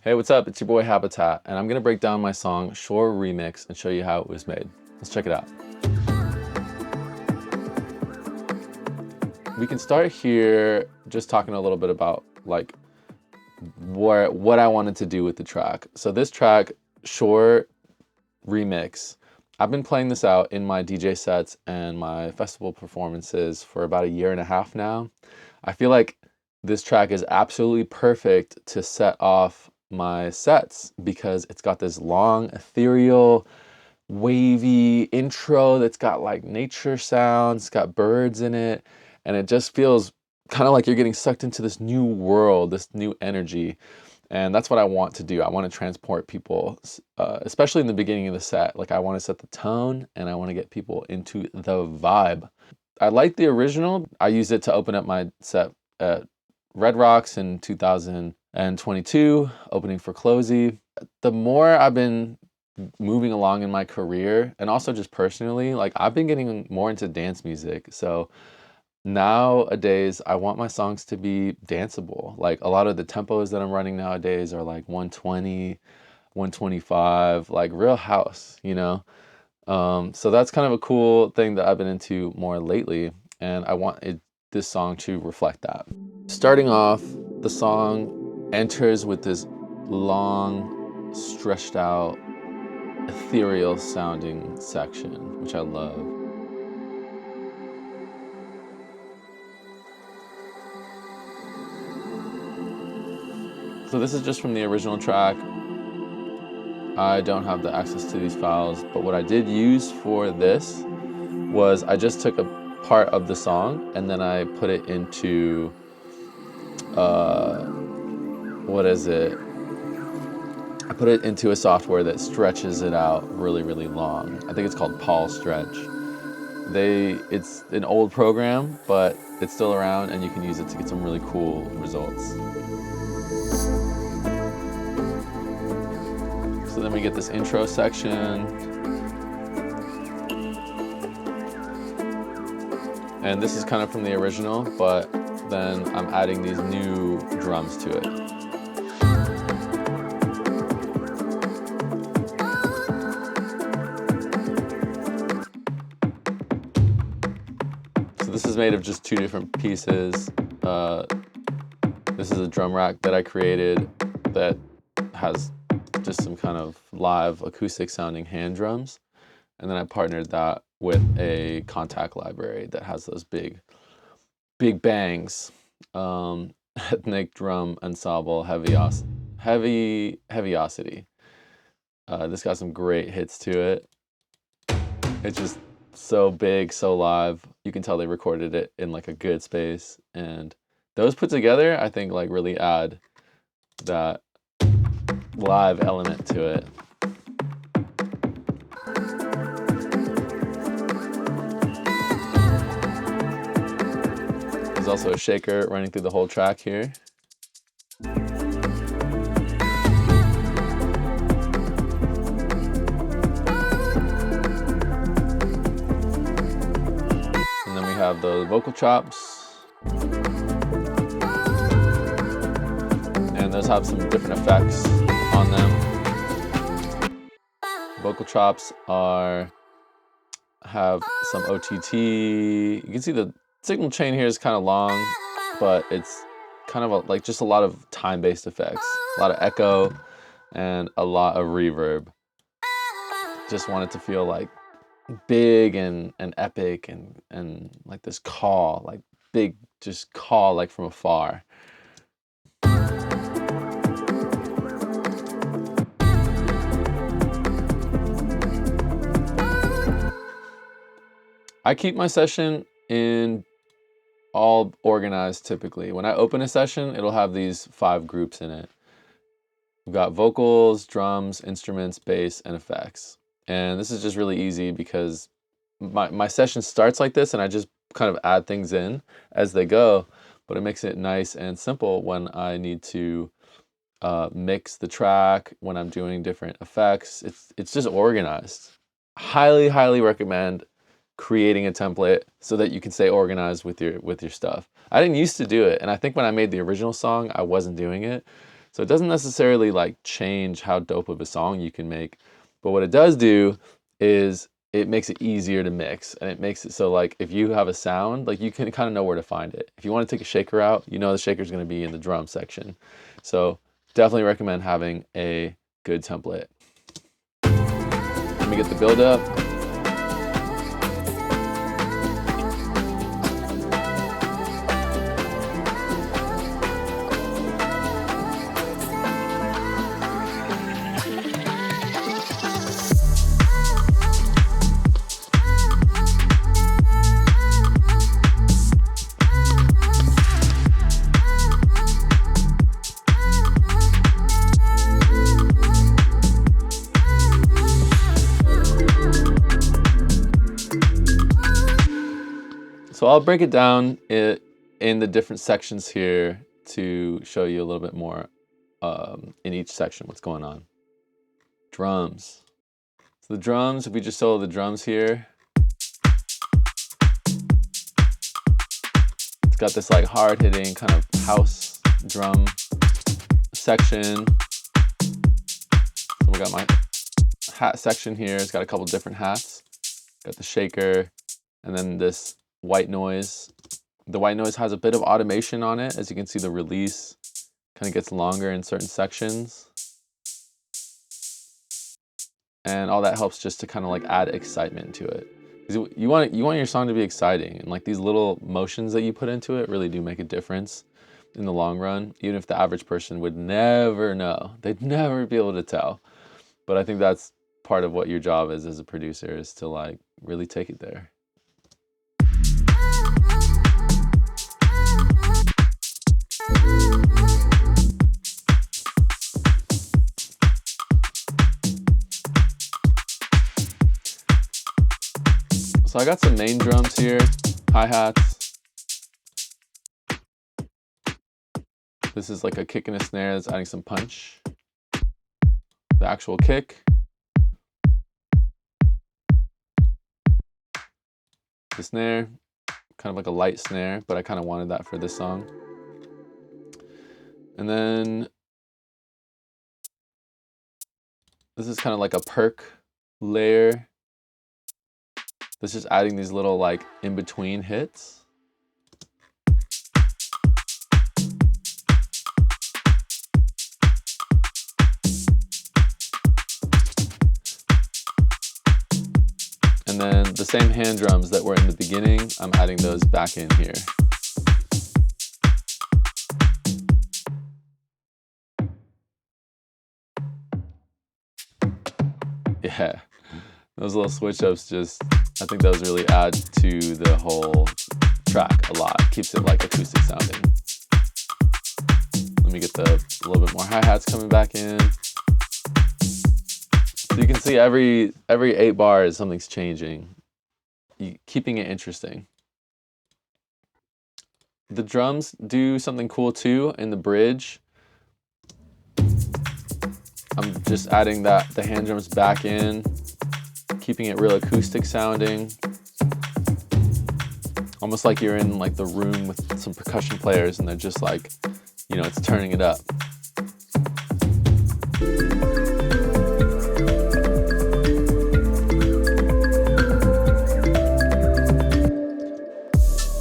Hey, what's up? It's your boy Habitat, and I'm gonna break down my song Shore Remix and show you how it was made. Let's check it out. We can start here just talking a little bit about like what I wanted to do with the track. So this track, Shore Remix, I've been playing this out in my DJ sets and my festival performances for about a year and a half now. I feel like this track is absolutely perfect to set off my sets because it's got this long, ethereal, wavy intro that's got like nature sounds, it's got birds in it, and it just feels kind of like you're getting sucked into this new world, this new energy. And that's what I want to do. I want to transport people, especially in the beginning of the set. Like I want to set the tone and I want to get people into the vibe. I like the original. I used it to open up my set at Red Rocks in 2022, opening for Closey. The more I've been moving along in my career and also just personally, like I've been getting more into dance music. So nowadays, I want my songs to be danceable. Like a lot of the tempos that I'm running nowadays are like 120, 125, like real house, you know? So that's kind of a cool thing that I've been into more lately, and I want this song to reflect that. Starting off, the song enters with this long, stretched out, ethereal sounding section, which I love. So this is just from the original track. I don't have the access to these files, but what I did use for this was I just took a part of the song and then I put it into, what is it? I put it into a software that stretches it out really, really long. I think it's called Paul Stretch. It's an old program, but it's still around and you can use it to get some really cool results. So then we get this intro section. And this is kind of from the original, but then I'm adding these new drums to it. So this is made of just two different pieces. This is a drum rack that I created that has just some kind of live acoustic sounding hand drums. And then I partnered that with a contact library that has those big bangs. Ethnic drum ensemble, heaviosity. This got some great hits to it. It's just so big, so live. You can tell they recorded it in like a good space, and those put together, I think, like really add that live element to it. There's also a shaker running through the whole track here. And then we have the vocal chops. And those have some different effects on them. Vocal chops have some OTT. You can see the signal chain here is kind of long, but it's kind of like just a lot of time-based effects, a lot of echo and a lot of reverb. Just want it to feel like big and epic and like this call, like big, just call like from afar. I keep my session in all organized typically. When I open a session, it'll have these 5 groups in it. We've got vocals, drums, instruments, bass, and effects. And this is just really easy because my session starts like this and I just kind of add things in as they go, but it makes it nice and simple when I need to mix the track, when I'm doing different effects. It's just organized. Highly, highly recommend creating a template so that you can stay organized with your stuff. I didn't used to do it, and I think when I made the original song, I wasn't doing it. So it doesn't necessarily like change how dope of a song you can make, but what it does do is it makes it easier to mix, and it makes it so like if you have a sound, like you can kind of know where to find it. If you want to take a shaker out, you know the shaker is going to be in the drum section. So definitely recommend having a good template. Let me get the build up. So I'll break it down in the different sections here to show you a little bit more in each section what's going on. Drums. So the drums, if we just solo the drums here, it's got this like hard-hitting kind of house drum section. So we got my hat section here. It's got a couple different hats. Got the shaker, and then this white noise. The white noise has a bit of automation on it. As you can see, the release kind of gets longer in certain sections. And all that helps just to kind of like add excitement to it. You want your song to be exciting, and like these little motions that you put into it really do make a difference in the long run, even if the average person would never know. They'd never be able to tell. But I think that's part of what your job is as a producer, is to like really take it there. So I got some main drums here, hi-hats. This is like a kick and a snare that's adding some punch. The actual kick. The snare, kind of like a light snare, but I kind of wanted that for this song. And then this is kind of like a perk layer. This is adding these little like in-between hits. And then the same hand drums that were in the beginning, I'm adding those back in here. Yeah, those little switch ups just, I think those really add to the whole track a lot. Keeps it like acoustic sounding. Let me get a little bit more hi-hats coming back in. So you can see every 8 bars something's changing, keeping it interesting. The drums do something cool too in the bridge. I'm just adding the hand drums back in, keeping it real acoustic sounding. Almost like you're in like the room with some percussion players and they're just like, you know, it's turning it up.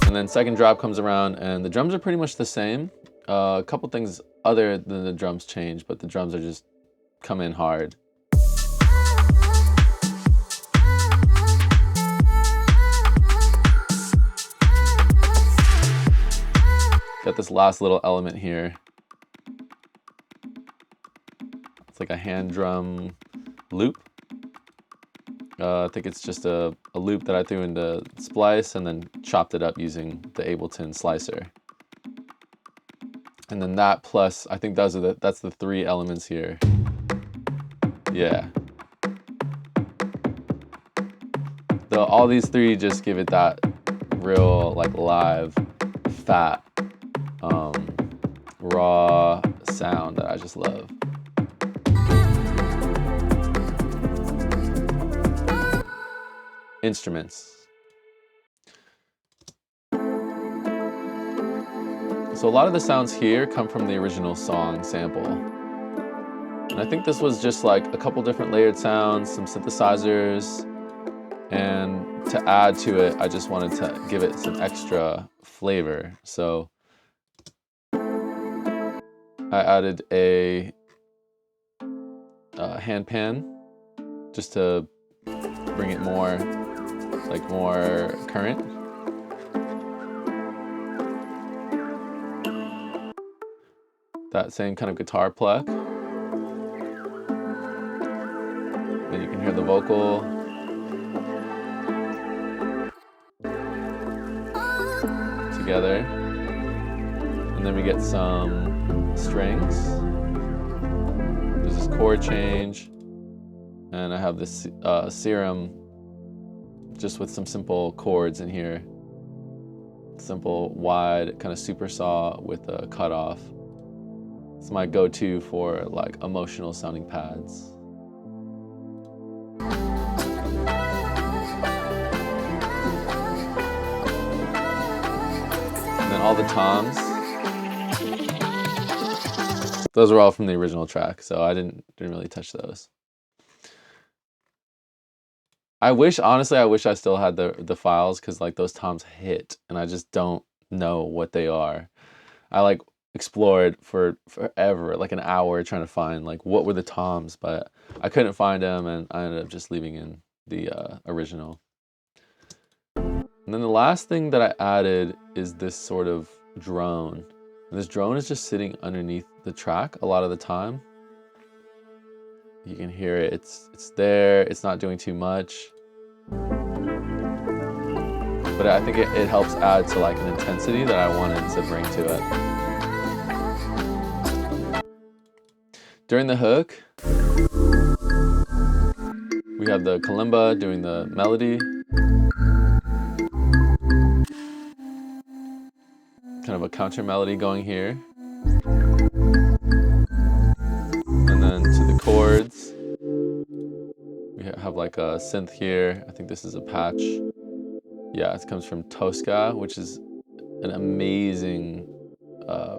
And then second drop comes around and the drums are pretty much the same. A couple things other than the drums change, but the drums are just come in hard. Got this last little element here. It's like a hand drum loop. I think it's just a loop that I threw into Splice and then chopped it up using the Ableton slicer. And then that plus, I think that's the 3 elements here. Yeah. All these 3 just give it that real like live, fat, raw sound that I just love. Instruments. So a lot of the sounds here come from the original song sample. And I think this was just like a couple different layered sounds, some synthesizers, and to add to it, I just wanted to give it some extra flavor. So I added a hand pan just to bring it more current. That same kind of guitar pluck. Then you can hear the vocal. Together. And then we get some strings. There's this chord change. And I have this serum just with some simple chords in here. Simple, wide, kind of super saw with a cutoff. It's my go-to for like emotional sounding pads. And then all the toms. Those are all from the original track, so I didn't really touch those. Honestly, I wish I still had the files, because like those toms hit and I just don't know what they are. I like explored for forever, like an hour, trying to find like what were the toms, but I couldn't find them, and I ended up just leaving in the original. And then the last thing that I added is this sort of drone. And this drone is just sitting underneath the track a lot of the time. You can hear it, it's there, it's not doing too much. But I think it helps add to like an intensity that I wanted to bring to it. During the hook, we have the kalimba doing the melody. Kind of a counter melody going here. And then to the chords, we have like a synth here. I think this is a patch. Yeah, it comes from Tosca, which is an amazing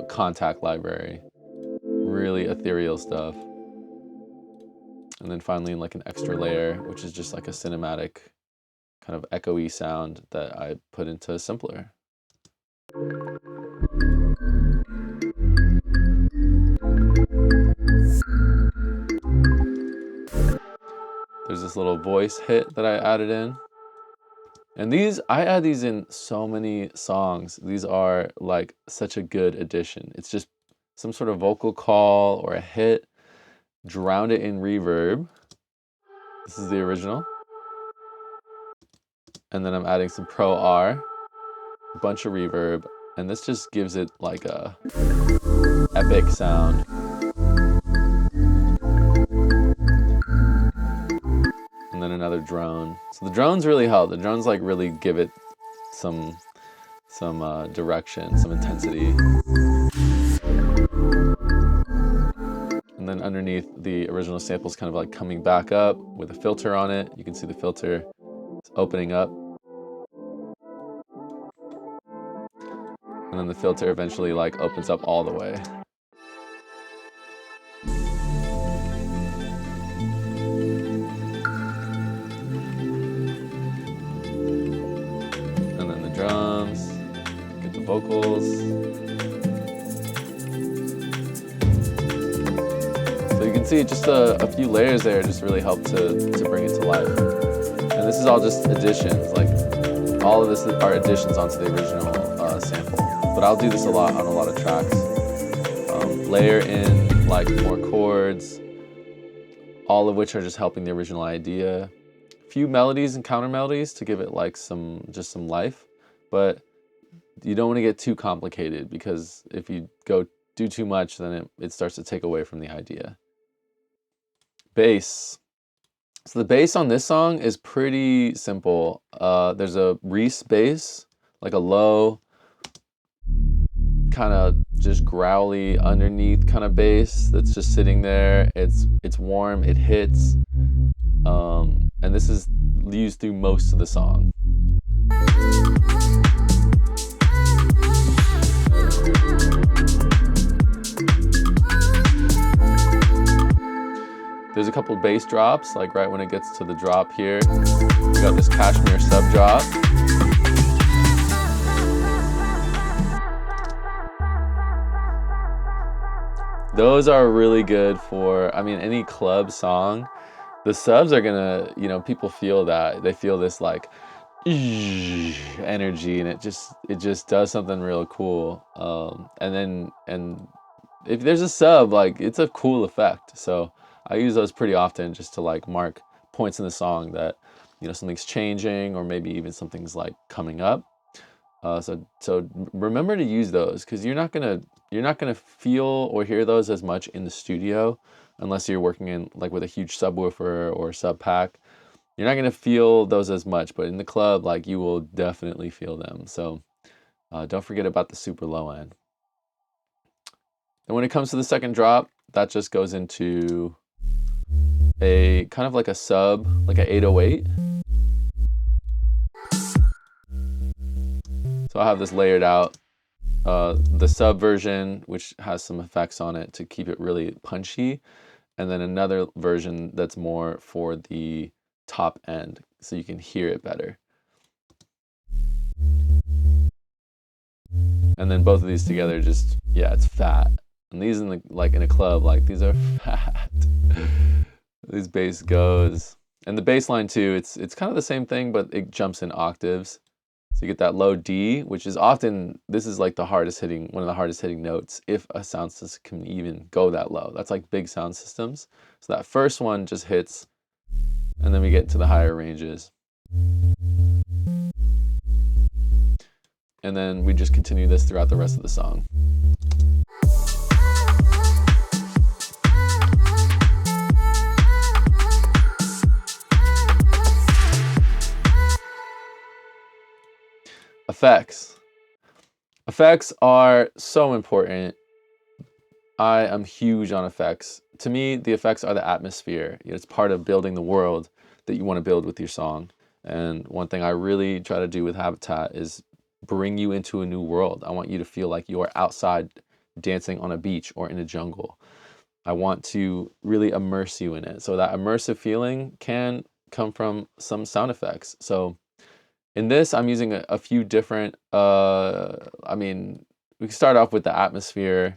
contact library. Really ethereal stuff. And then finally like an extra layer, which is just like a cinematic kind of echoey sound that I put into a simpler. There's this little voice hit that I added in. And I add these in so many songs. These are like such a good addition. It's just some sort of vocal call or a hit, drowned it in reverb. This is the original. And then I'm adding some Pro R, a bunch of reverb, and this just gives it like a epic sound. And then another drone. So the drones really help. The drones like really give it some direction, some intensity. And then underneath, the original sample is kind of like coming back up with a filter on it. You can see the filter is opening up. And then the filter eventually like opens up all the way. And then the drums, get the vocals. So you can see just a few layers there just really help to bring it to life. And this is all just additions, like all of this are additions onto the original sample. But I'll do this a lot on a lot of tracks. Layer in like more chords, all of which are just helping the original idea. A few melodies and counter melodies to give it like just some life. But you don't want to get too complicated, because if you do too much, then it starts to take away from the idea. Bass. So the bass on this song is pretty simple. There's a Reese bass, like a low, kind of just growly underneath kind of bass that's just sitting there. It's warm, it hits, and this is used through most of the song. There's a couple bass drops, like right when it gets to the drop here. We got this cashmere sub drop. Those are really good for, I mean, any club song. The subs are gonna, you know, people feel that. They feel this like energy, and it just does something real cool. And if there's a sub, like, it's a cool effect. So I use those pretty often just to like mark points in the song that, you know, something's changing, or maybe even something's like coming up. So remember to use those, because you're not gonna feel or hear those as much in the studio unless you're working in like with a huge subwoofer or sub pack. You're not gonna feel those as much, but in the club, like, you will definitely feel them. So don't forget about the super low end. And when it comes to the second drop, that just goes into a kind of like a sub, like an 808. So I have this layered out. The sub version, which has some effects on it to keep it really punchy, and then another version that's more for the top end, so you can hear it better. And then both of these together, just, yeah, it's fat. And these in the, like in a club, like, these are fat. These bass goes. And the bass line too, it's kind of the same thing, but it jumps in octaves. So you get that low D, which is often, this is like the hardest hitting, one of the hardest hitting notes, if a sound system can even go that low. That's like big sound systems. So that first one just hits, and then we get to the higher ranges. And then we just continue this throughout the rest of the song. Effects. Effects are so important. I am huge on effects. To me, the effects are the atmosphere. It's part of building the world that you want to build with your song. And one thing I really try to do with Habitat is bring you into a new world. I want you to feel like you are outside dancing on a beach or in a jungle. I want to really immerse you in it. So that immersive feeling can come from some sound effects. So in this, I'm using a few different, I mean, we can start off with the atmosphere.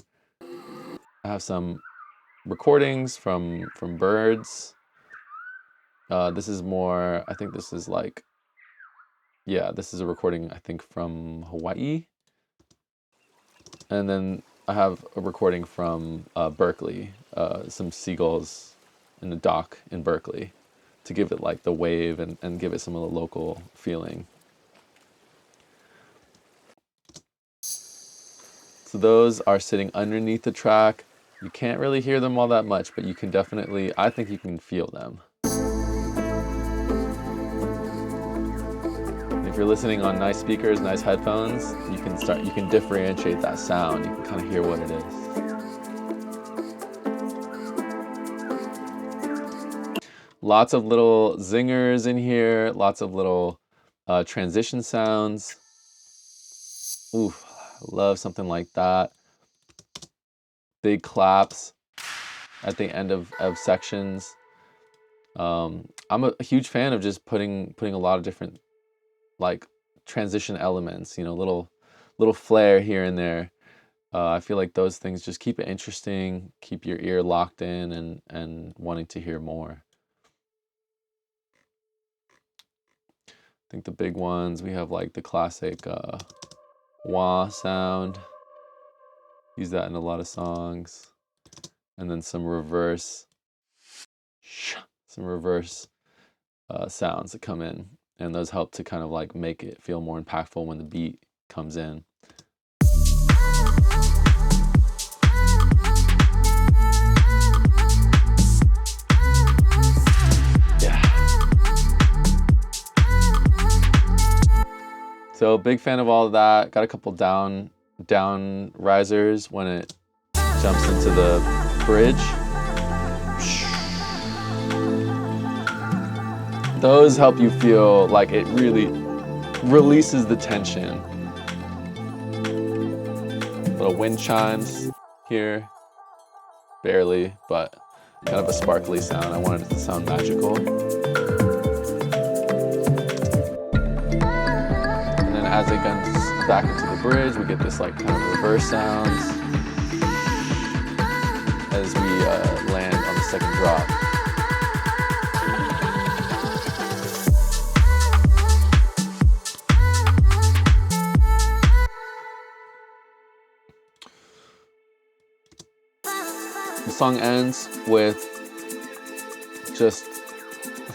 I have some recordings from birds. This is more, I think this is like, yeah, this is a recording, I think, from Hawaii. And then I have a recording from Berkeley, some seagulls in the dock in Berkeley, to give it like the wave and give it some of the local feeling. So those are sitting underneath the track. You can't really hear them all that much, but you can definitely, I think you can feel them. If you're listening on nice speakers, nice headphones, you can differentiate that sound. You can kind of hear what it is. Lots of little zingers in here, lots of little transition sounds. Ooh, love something like that. Big claps at the end of sections. I'm a huge fan of just putting a lot of different like transition elements, you know, little flair here and there. I feel like those things just keep it interesting, keep your ear locked in and wanting to hear more. I think the big ones, we have like the classic wah sound. Use that in a lot of songs. And then some reverse sounds that come in. And those help to kind of like make it feel more impactful when the beat comes in. Yeah. So big fan of all of that. Got a couple down risers when it jumps into the bridge. Those help you feel like it really releases the tension. Little wind chimes here, barely, but kind of a sparkly sound. I wanted it to sound magical. And then as it comes back into the bridge, we get this like kind of reverse sounds as we land on the second drop. The song ends with just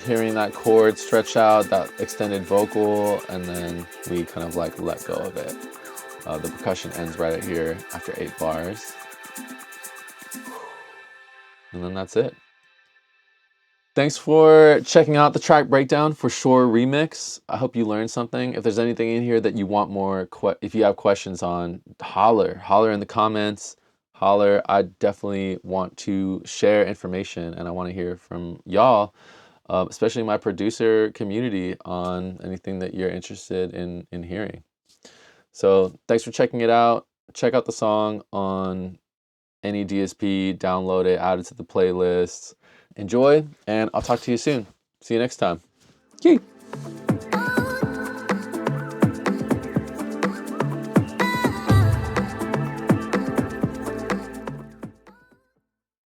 hearing that chord stretch out, that extended vocal, and then we kind of like let go of it. The percussion ends right here after 8 bars. And then that's it. Thanks for checking out the track breakdown for Shore Remix. I hope you learned something. If there's anything in here that you want more, if you have questions on, holler in the comments. Holler. I definitely want to share information, and I want to hear from y'all, especially my producer community, on anything that you're interested in hearing. So thanks for checking it out. Check out the song on any DSP, download it, add it to the playlist. Enjoy, and I'll talk to you soon. See you next time. Yay!